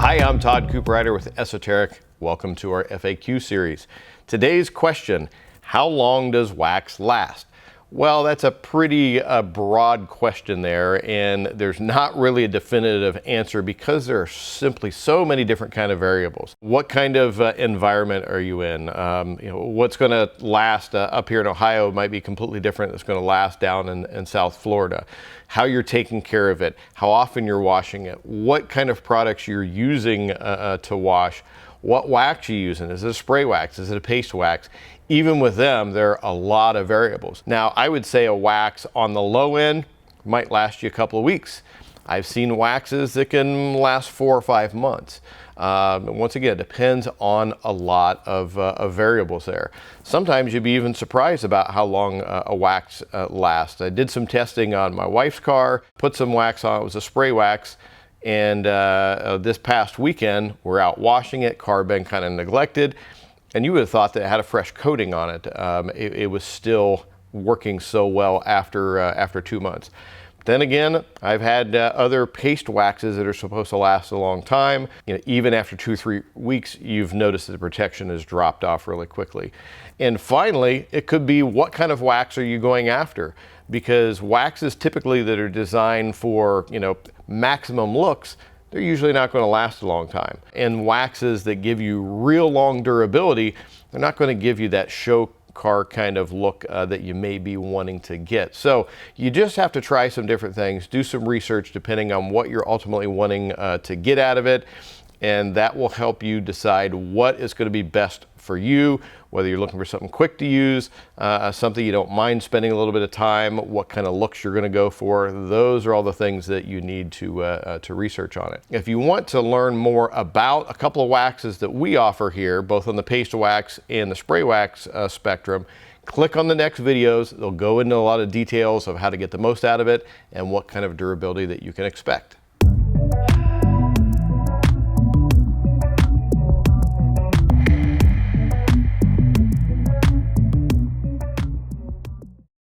Hi, I'm Todd Cooperrider with ESOTERIC. Welcome to our FAQ series. Today's question, how long does wax last? Well, that's a pretty broad question there, and there's not really a definitive answer because there are simply so many different kind of variables. What kind of environment are you in? What's going to last up here in Ohio might be completely different that's going to last down in South Florida. How you're taking care of it, how often you're washing it, what kind of products you're using to wash, what wax you're using. Is it a spray wax? Is it a paste wax? Even with them, there are a lot of variables. Now, I would say a wax on the low end might last you a couple of weeks. I've seen waxes that can last 4 or 5 months. Once again, it depends on a lot of variables there. Sometimes you'd be even surprised about how long a wax lasts. I did some testing on my wife's car, put some wax on, it was a spray wax, and this past weekend, we're out washing it, car been kind of neglected, and you would have thought that it had a fresh coating on it. It was still working so well after 2 months. Then again, I've had other paste waxes that are supposed to last a long time. Even after 2 or 3 weeks, you've noticed that the protection has dropped off really quickly. And finally, it could be what kind of wax are you going after? Because waxes typically that are designed for, maximum looks, they're usually not going to last a long time. And waxes that give you real long durability, they're not going to give you that show car kind of look that you may be wanting to get. So you just have to try some different things, do some research depending on what you're ultimately wanting to get out of it, and that will help you decide what is going to be best for you, whether you're looking for something quick to use, something you don't mind spending a little bit of time, what kind of looks you're going to go for. Those are all the things that you need to research on it. If you want to learn more about a couple of waxes that we offer here, both on the paste wax and the spray wax spectrum, click on the next videos. They'll go into a lot of details of how to get the most out of it and what kind of durability that you can expect.